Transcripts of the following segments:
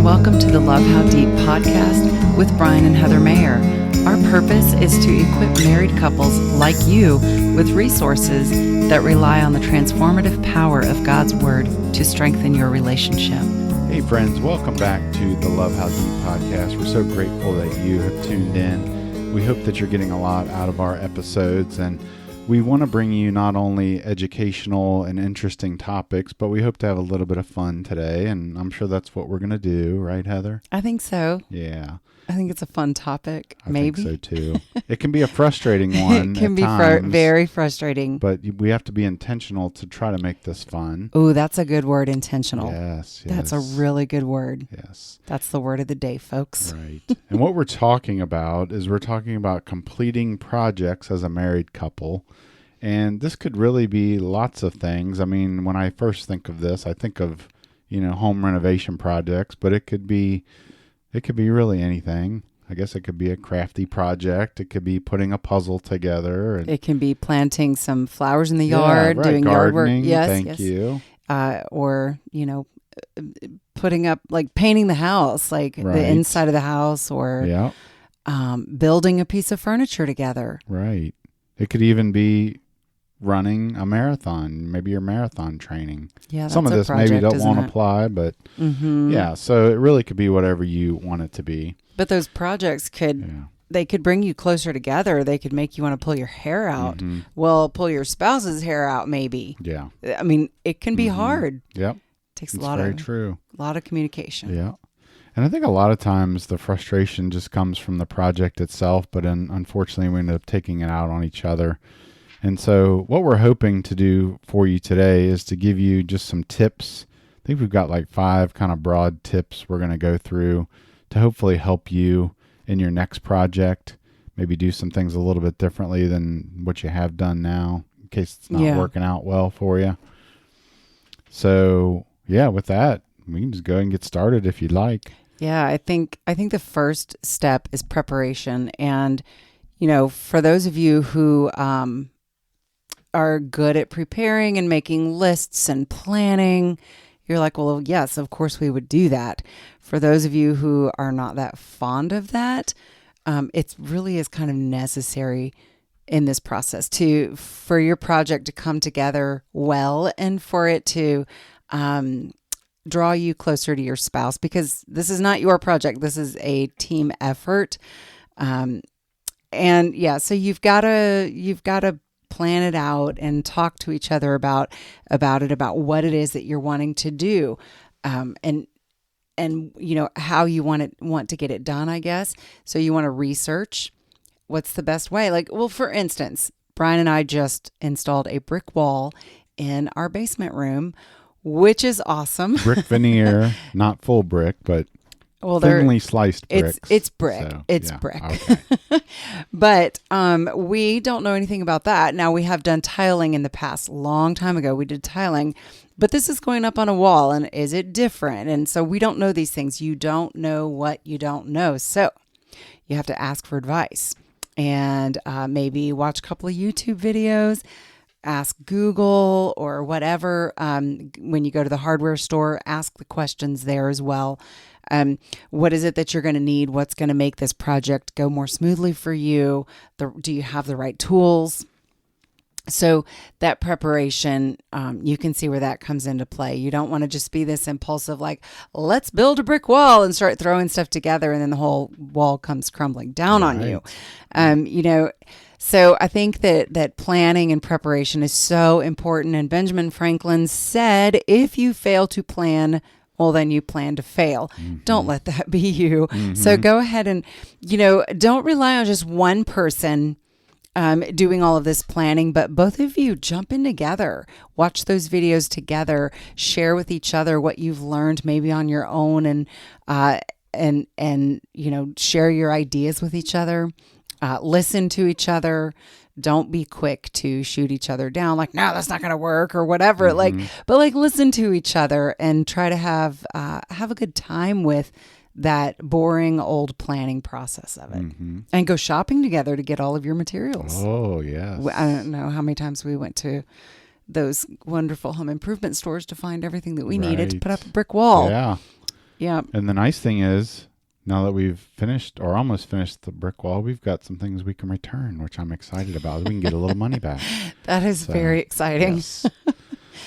welcome to the Love How Deep podcast with Brian and Heather Mayer. Our purpose is to equip married couples like you with resources that rely on the transformative power of God's Word to strengthen your relationship. Hey friends, welcome back to the Love How Deep podcast. We're so grateful that you have tuned in. We hope that you're getting a lot out of our episodes, and we want to bring you not only educational and interesting topics, but we hope to have a little bit of fun today, and I'm sure that's what we're going to do, right, Heather? I think so. Yeah. I think it's a fun topic, I maybe. think so too. It can be a frustrating one. It can be very frustrating. But we have to be intentional to try to make this fun. Ooh, that's a good word, intentional. Yes. That's a really good word. Yes. That's the word of the day, folks. Right. And what we're talking about is completing projects as a married couple. And this could really be lots of things. I mean, when I first think of this, I think of, home renovation projects, but it could be really anything. I guess it could be a crafty project. It could be putting a puzzle together. It can be planting some flowers in the yard, doing yard work. Yes, Thank you. Or, putting up, like painting the house, like the inside of the house, or building a piece of furniture together. Right. It could even be running a marathon, maybe your marathon training. Yeah, that's some of this project, maybe won't apply, but so it really could be whatever you want it to be. But those projects could bring you closer together. They could make you want to pull your hair out. Mm-hmm. Well, pull your spouse's hair out, maybe. Yeah. I mean, it can be hard. Yep. Takes it's a lot of communication. Yeah. And I think a lot of times the frustration just comes from the project itself, but unfortunately we end up taking it out on each other. And so what we're hoping to do for you today is to give you just some tips. I think we've got like 5 kind of broad tips we're going to go through to hopefully help you in your next project. Maybe do some things a little bit differently than what you have done now in case it's not working out well for you. So, with that, we can just go and get started if you'd like. Yeah, I think the first step is preparation. And, for those of you who are good at preparing and making lists and planning, you're like, well, yes, of course we would do that. For those of you who are not that fond of that, it really is kind of necessary in this process for your project to come together well and for it to draw you closer to your spouse, because this is not your project. This is a team effort. So you've got to plan it out and talk to each other about what it is that you're wanting to do, and how you want to get it done, I guess. So you want to research what's the best way. Like, well, for instance, Brian and I just installed a brick wall in our basement room, which is awesome. Brick veneer, not full brick, but thinly sliced bricks. It's brick. So, it's brick. Okay. But we don't know anything about that. Now, we have done tiling in the past. Long time ago, we did tiling. But this is going up on a wall, and is it different? And so we don't know these things. You don't know what you don't know. So you have to ask for advice and maybe watch a couple of YouTube videos. Ask Google or whatever. When you go to the hardware store, ask the questions there as well. What is it that you're going to need? What's going to make this project go more smoothly for you? Do you have the right tools? So that preparation, you can see where that comes into play. You don't want to just be this impulsive, like, let's build a brick wall and start throwing stuff together, and then the whole wall comes crumbling down on you. So I think that planning and preparation is so important. And Benjamin Franklin said, if you fail to plan, well, then you plan to fail. Mm-hmm. Don't let that be you. Mm-hmm. So go ahead and, don't rely on just one person doing all of this planning, but both of you jump in together, watch those videos together, share with each other what you've learned maybe on your own, and share your ideas with each other. Listen to each other. Don't be quick to shoot each other down. Like, no, that's not going to work or whatever. Mm-hmm. But listen to each other and try to have a good time with that boring old planning process of it, and go shopping together to get all of your materials. Oh, yes. I don't know how many times we went to those wonderful home improvement stores to find everything that we needed to put up a brick wall. Yeah. Yeah. And the nice thing is, now that we've finished or almost finished the brick wall, we've got some things we can return, which I'm excited about. We can get a little money back. That is So, very exciting. yes.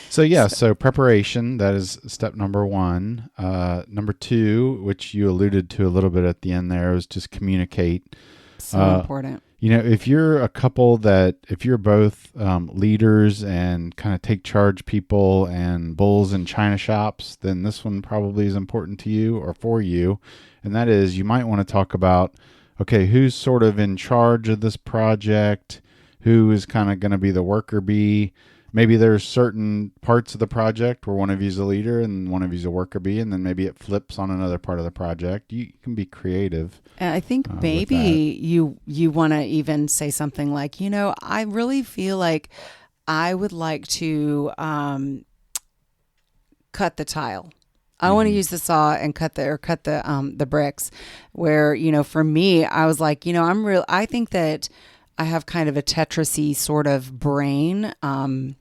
So, yeah, so preparation, that is step number one. Number two, which you alluded to a little bit at the end there, was just communicate. So important. If you're a couple if you're both leaders and kind of take charge people and bulls in china shops, then this one probably is important to you or for you. And that is, you might want to talk about, okay, who's sort of in charge of this project? Who is kind of going to be the worker bee? Maybe there's certain parts of the project where one of you's a leader and one of you's a worker bee, and then maybe it flips on another part of the project. You can be creative. And I think maybe you want to even say something like, I really feel like I would like to cut the tile. I want to use the saw and cut the bricks. Where for me, I was like, I think that I have kind of a Tetris-y sort of brain. I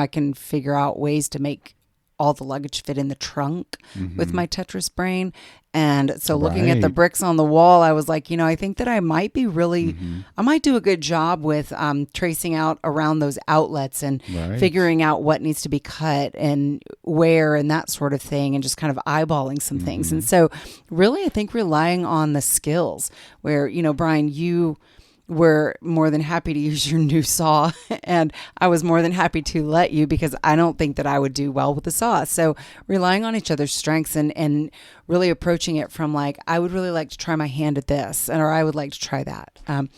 can figure out ways to make all the luggage fit in the trunk with my Tetris brain. And so looking at the bricks on the wall, I was like, I think that I might be I might do a good job with tracing out around those outlets and figuring out what needs to be cut and where and that sort of thing, and just kind of eyeballing some things. And so really, I think relying on the skills where, Brian, you were more than happy to use your new saw, and I was more than happy to let you, because I don't think that I would do well with the saw. So relying on each other's strengths and really approaching it from like, I would really like to try my hand at this, or I would like to try that. I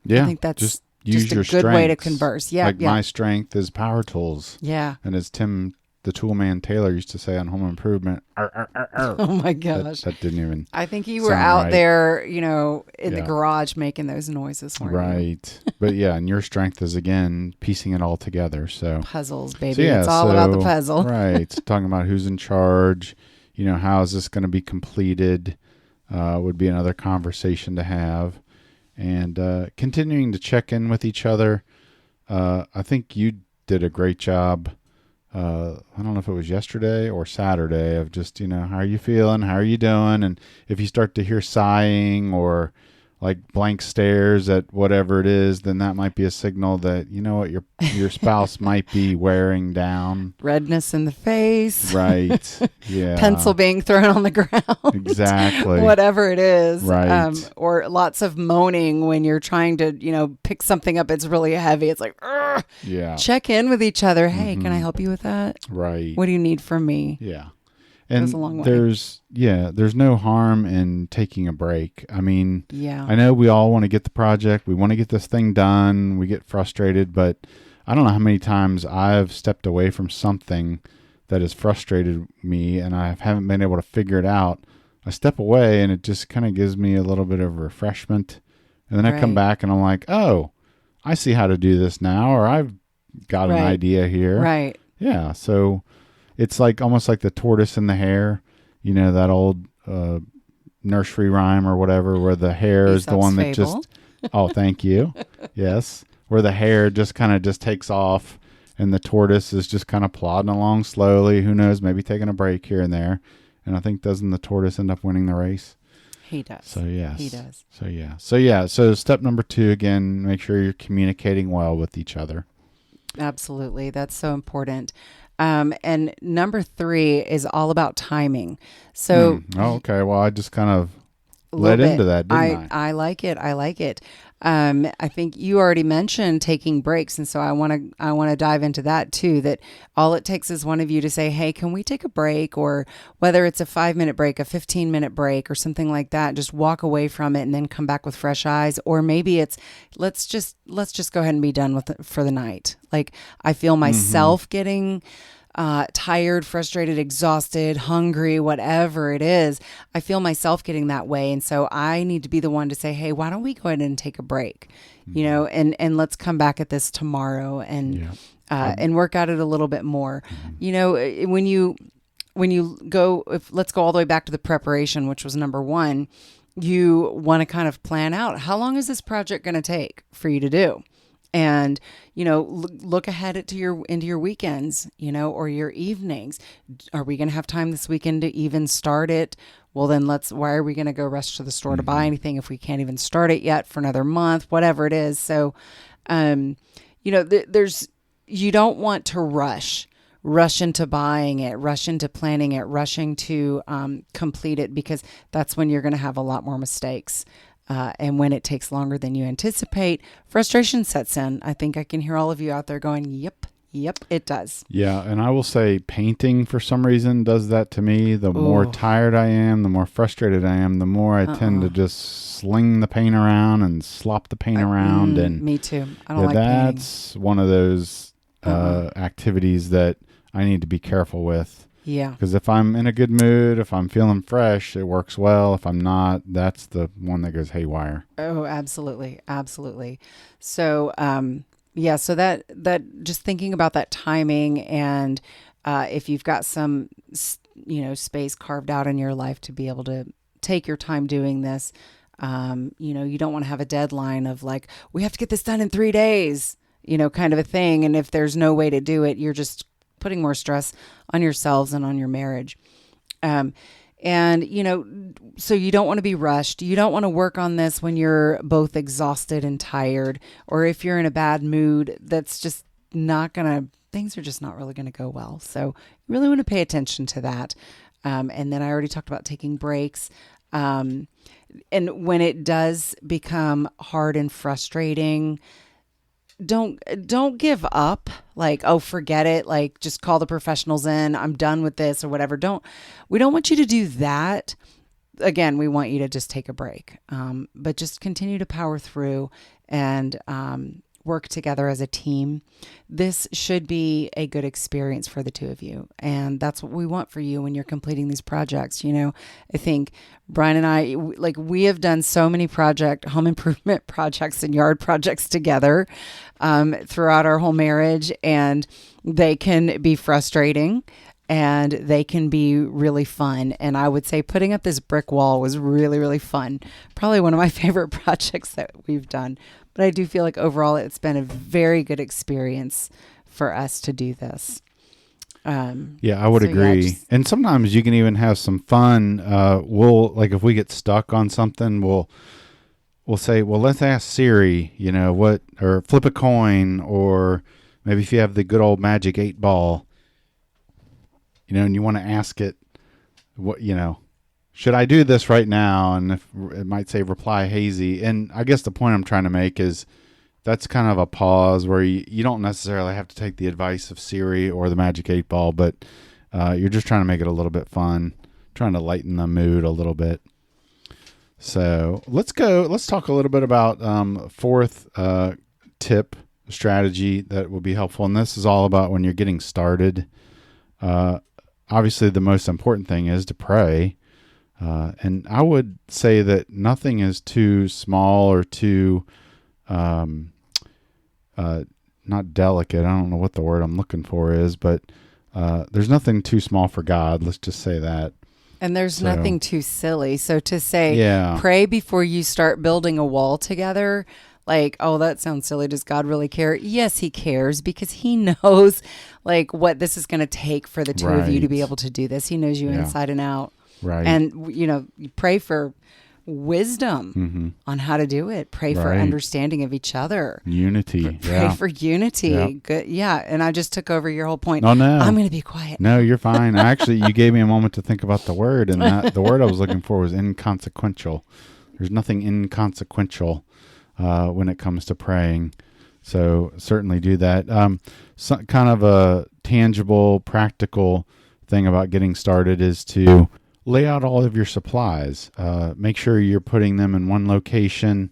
think that's just use a your good way to converse. Yeah. My strength is power tools. Yeah. And as Tim, the tool man Taylor, used to say on Home Improvement, arr, arr, arr, arr. Oh my gosh. That didn't even I think you were out there, in the garage making those noises. Right. But yeah, and your strength is, again, piecing it all together. So puzzles, baby. It's all about the puzzle. Right. Talking about who's in charge, how is this going to be completed, would be another conversation to have. And continuing to check in with each other. I think you did a great job. I don't know if it was yesterday or Saturday, of just, how are you feeling? How are you doing? And if you start to hear sighing or like blank stares at whatever it is, then that might be a signal that, your spouse might be wearing down. Redness in the face. Right. Yeah. Pencil being thrown on the ground. Exactly. Whatever it is. Right. Or lots of moaning when you're trying to, pick something up. It's really heavy. It's like, "Ugh." Yeah. Check in with each other. Hey, can I help you with that? Right. What do you need from me? Yeah. And goes a long way. there's no harm in taking a break. I mean, yeah. I know we all want to get the project. We want to get this thing done. We get frustrated, but I don't know how many times I've stepped away from something that has frustrated me and I haven't been able to figure it out. I step away and it just kind of gives me a little bit of refreshment. And then I come back and I'm like, oh, I see how to do this now, or I've got an idea here. Right. Yeah. So it's like almost like the tortoise and the hare, that old nursery rhyme or whatever, where the hare is the one that just, oh, thank you. Yes. Where the hare just kind of just takes off and the tortoise is just kind of plodding along slowly. Who knows, maybe taking a break here and there. And I think, doesn't the tortoise end up winning the race? He does. So, yes. He does. So, yeah. So step number 2, again, make sure you're communicating well with each other. Absolutely. That's so important. And number 3 is all about timing. So, okay. Well, I just kind of led into that, didn't I? I like it. I think you already mentioned taking breaks, and so I want to dive into that too. That all it takes is one of you to say, "Hey, can we take a break?" Or whether it's a 5-minute break, a 15-minute break, or something like that. Just walk away from it and then come back with fresh eyes. Or maybe it's let's just go ahead and be done with it for the night. Like, I feel myself getting tired, frustrated, exhausted, hungry, whatever it is. I feel myself getting that way. And so I need to be the one to say, hey, why don't we go ahead and take a break, and let's come back at this tomorrow and work at it a little bit more. When you go, let's go all the way back to the preparation, which was number 1, you want to kind of plan out, how long is this project going to take for you to do? And, look ahead into your weekends, or your evenings. Are we going to have time this weekend to even start it? Well, then why are we going to go rush to the store to buy anything if we can't even start it yet for another month, whatever it is. So, you don't want to rush into buying it, rush into planning it, rushing to complete it, because that's when you're going to have a lot more mistakes. And when it takes longer than you anticipate, frustration sets in. I think I can hear all of you out there going, yep, it does. Yeah, and I will say painting for some reason does that to me. The more tired I am, the more frustrated I am, the more I tend to just sling the paint around and slop the paint around. And me too. I don't like painting. That's one of those activities that I need to be careful with. Yeah. Because if I'm in a good mood, if I'm feeling fresh, it works well. If I'm not, that's the one that goes haywire. Oh, absolutely. Absolutely. So, so that just thinking about that timing, and if you've got some, space carved out in your life to be able to take your time doing this, you don't want to have a deadline of like, we have to get this done in 3 days, kind of a thing. And if there's no way to do it, you're just putting more stress on yourselves and on your marriage. So you don't want to be rushed. You don't want to work on this when you're both exhausted and tired, or if you're in a bad mood, that's just things are just not really going to go well. So you really want to pay attention to that. And then I already talked about taking breaks. And when it does become hard and frustrating, don't give up, like, oh, forget it, like just call the professionals in, I'm done with this or whatever. We don't want you to do that. Again, we want you to just take a break, but just continue to power through and work together as a team. This should be a good experience for the two of you. And that's what we want for you when you're completing these projects. I think Brian and I, we have done so many home improvement projects and yard projects together throughout our whole marriage. And they can be frustrating and they can be really fun. And I would say putting up this brick wall was really, really fun. Probably one of my favorite projects that we've done. But I do feel like overall it's been a very good experience for us to do this. I would agree. And sometimes you can even have some fun. If we get stuck on something, we'll say, well, let's ask Siri, or flip a coin, or maybe if you have the good old magic 8-ball, and you want to ask it, should I do this right now? And if it might say reply hazy. And I guess the point I'm trying to make is that's kind of a pause where you don't necessarily have to take the advice of Siri or the magic 8-ball, but you're just trying to make it a little bit fun, trying to lighten the mood a little bit. So let's talk a little bit about fourth tip strategy that will be helpful. And this is all about when you're getting started. Obviously, the most important thing is to pray. And I would say that nothing is too small or too, not delicate. I don't know what the word I'm looking for is, but there's nothing too small for God. Let's just say that. And there's nothing too silly. So to say, pray before you start building a wall together, like, oh, that sounds silly. Does God really care? Yes, he cares, because he knows what this is going to take for the two of you to be able to do this. He knows you inside and out. Right. And, you pray for wisdom on how to do it. Pray for understanding of each other. Unity. Pray for unity. Yep. Good. Yeah. And I just took over your whole point. Oh, no. I'm going to be quiet. No, you're fine. Actually, you gave me a moment to think about the word, and the word I was looking for was inconsequential. There's nothing inconsequential when it comes to praying. So certainly do that. Kind of a tangible, practical thing about getting started is to lay out all of your supplies. Make sure you're putting them in one location.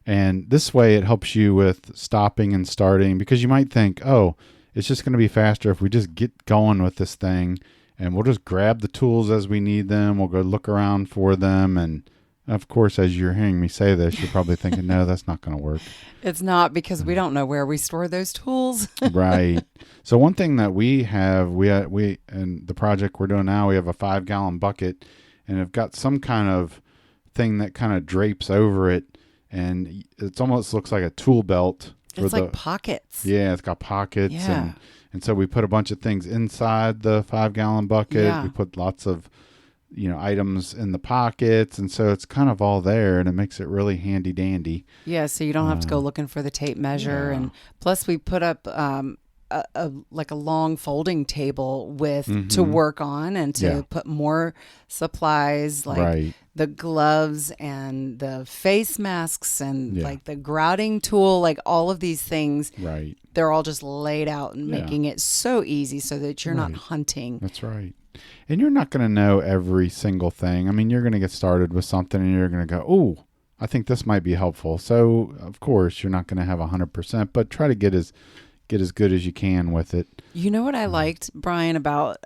And this way it helps you with stopping and starting, because you might think, oh, it's just going to be faster if we just get going with this thing and we'll just grab the tools as we need them. We'll go look around for them. And of course, as you're hearing me say this, you're probably thinking, no, that's not going to work. It's not, because we don't know where we store those tools. Right. So one thing that we have, we in the project we're doing now, we have a 5-gallon bucket, and have got some kind of thing that kind of drapes over it, and it almost looks like a tool belt for It's like the pockets. yeah, it's got pockets Yeah. and so we put a bunch of things inside the 5-gallon bucket. We Yeah. put lots of items in the pockets, and so it's kind of all there, and it makes it really handy dandy. Yeah, so you don't have to go looking for the tape measure, Yeah. and plus we put up like a long folding table with to Mm-hmm. work on and Yeah. to put more supplies like Right. the gloves and the face masks and Yeah. like the grouting tool, like all of these things. Right. They're all just laid out and Yeah. making it so easy so that you're not Right. hunting. That's right. And you're not going to know every single thing. I mean, you're going to get started with something and you're going to go, "Oh, I think this might be helpful." So, of course, you're not going to have 100%, but try to get as good as you can with it. You know what I liked, Brian, about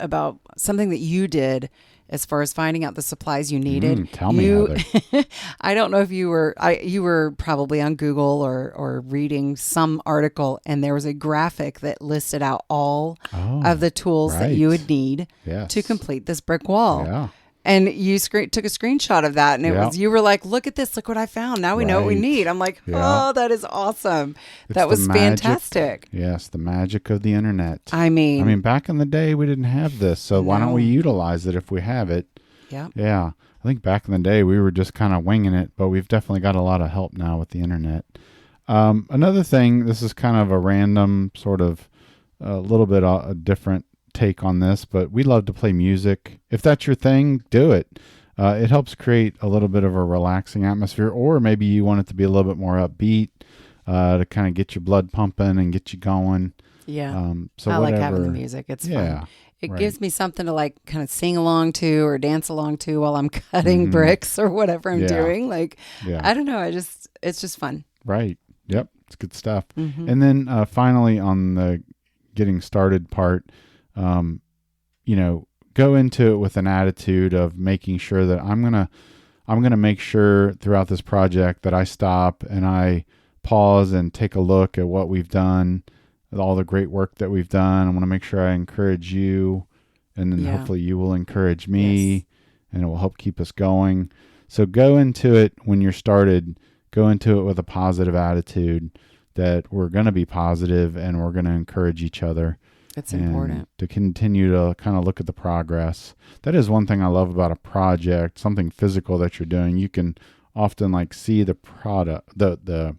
something that you did as far as finding out the supplies you needed. Tell me, You, Heather. I don't know if you were probably on Google or reading some article, and there was a graphic that listed out all Oh, of the tools that you right. would need Yes. to complete this brick wall. Yeah. And you took a screenshot of that, and it Yeah. was you were like, "Look at this! Look what I found! Now we know what we Right. need." I'm like, Yeah. "Oh, that is awesome! It's That the was magic- fantastic." Yes, the magic of the internet. I mean, back in the day, we didn't have this, so why don't we No. utilize it if we have it? yeah. Yeah. I think back in the day, we were just kind of winging it, but we've definitely got a lot of help now with the internet. Another thing, this is kind of a random sort of a little bit a different take on this, but we love to play music. If that's your thing, do it. It helps create a little bit of a relaxing atmosphere, or maybe you want it to be a little bit more upbeat to kind of get your blood pumping and get you going. Yeah. So I whatever. like having the music. It's Yeah, fun. It right. gives me something to like kind of sing along to or dance along to while I'm cutting bricks or whatever I'm Yeah. doing. Like, Yeah. I don't know. It's just fun. Right. Yep. It's good stuff. Mhm. And then finally on the getting started part, go into it with an attitude of making sure that I'm gonna make sure throughout this project that I stop and I pause and take a look at what we've done, all the great work that we've done. I want to make sure I encourage you, and then Yeah. hopefully you will encourage me, Yes. and it will help keep us going. So go into it when you're started. Go into it with a positive attitude that we're going to be positive and we're going to encourage each other. It's And important. to continue to kind of look at the progress. That is one thing I love about a project, something physical that you're doing. You can often like see the product, the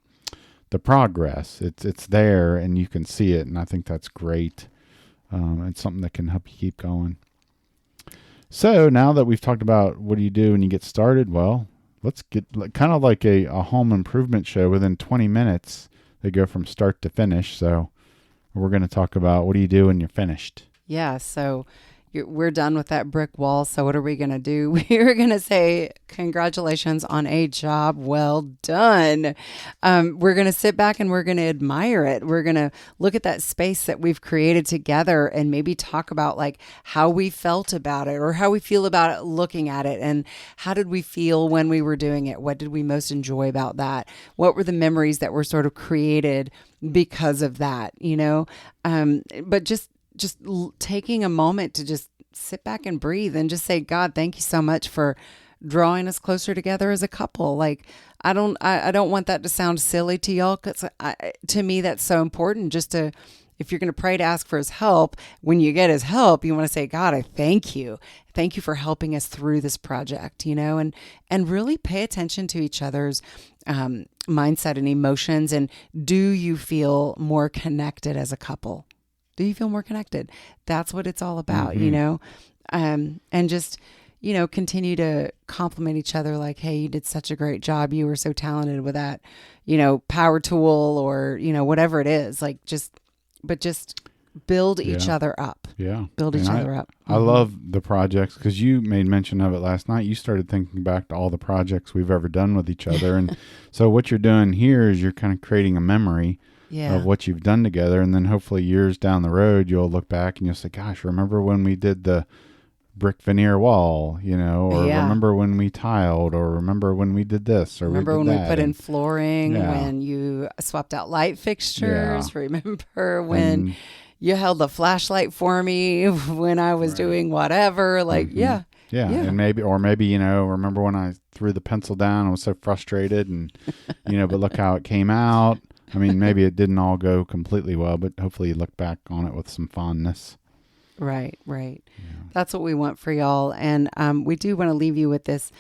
progress. It's there and you can see it, and I think that's great. It's something that can help you keep going. So now that we've talked about what do you do when you get started, well, let's get kind of like a home improvement show. Within 20 minutes, they go from start to finish. So we're going to talk about what do you do when you're finished. Yeah. So we're done with that brick wall. So what are we going to do? We're going to say congratulations on a job well done. We're going to sit back and we're going to admire it. We're going to look at that space that we've created together and maybe talk about like how we felt about it or how we feel about it looking at it, and how did we feel when we were doing it? What did we most enjoy about that? What were the memories that were sort of created because of that, but just taking a moment to just sit back and breathe and just say, God, thank you so much for drawing us closer together as a couple. Like, I don't want that to sound silly to y'all, because to me, that's so important. Just to, if you're going to pray to ask for his help, when you get his help, you want to say, God, I thank you. Thank you for helping us through this project, and really pay attention to each other's mindset and emotions. And do you feel more connected as a couple? Do you feel more connected? That's what it's all about, and just, continue to compliment each other. Like, hey, you did such a great job. You were so talented with that, power tool or, whatever it is. Like just build each Yeah. other up. Yeah. Build each other up. I love the projects because you made mention of it last night. You started thinking back to all the projects we've ever done with each other. And so what you're doing here is you're kind of creating a memory of what you've done together. And then hopefully years down the road, you'll look back and you'll say, gosh, remember when we did the brick veneer wall, or remember when we tiled, or remember when we did this, or remember we did when that. we put in flooring, Yeah. when you swapped out light fixtures. Yeah. Remember when And- you held the flashlight for me when I was doing whatever. Like, Yeah. Yeah. And maybe, remember when I threw the pencil down and was so frustrated and, but look how it came out. I mean, maybe it didn't all go completely well, but hopefully you look back on it with some fondness. Right, right. Yeah. That's what we want for y'all. And we do want to leave you with this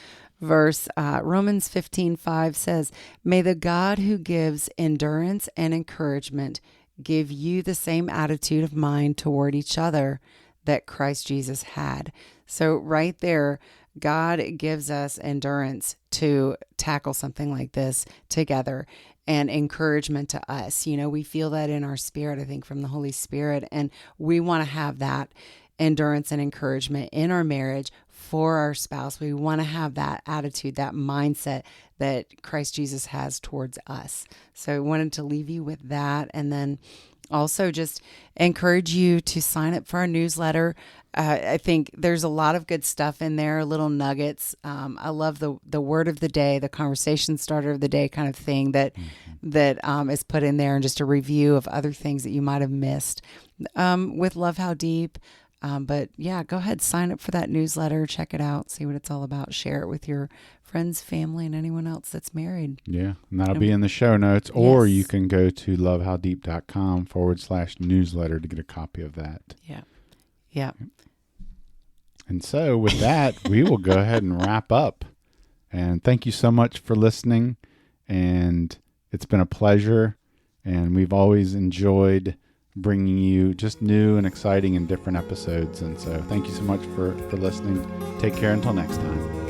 verse. Romans 15:5 says, "May the God who gives endurance and encouragement give you the same attitude of mind toward each other that Christ Jesus had." So right there, God gives us endurance to tackle something like this together, and encouragement to us. You know, we feel that in our spirit, I think, from the Holy Spirit. And we want to have that endurance and encouragement in our marriage for our spouse. We want to have that attitude, that mindset that Christ Jesus has towards us. So I wanted to leave you with that. And then also just encourage you to sign up for our newsletter. I think there's a lot of good stuff in there, little nuggets. I love the word of the day, the conversation starter of the day kind of thing that is put in there, and just a review of other things that you might have missed with Love How Deep. But yeah, go ahead, sign up for that newsletter, check it out, see what it's all about, share it with your friends, family, and anyone else that's married. Yeah, and that'll be in the show notes, or Yes. you can go to lovehowdeep.com/newsletter to get a copy of that. Yeah. Yeah. And so with that, we will go ahead and wrap up. And thank you so much for listening. And it's been a pleasure. And we've always enjoyed bringing you just new and exciting and different episodes. And so thank you so much for listening. Take care until next time.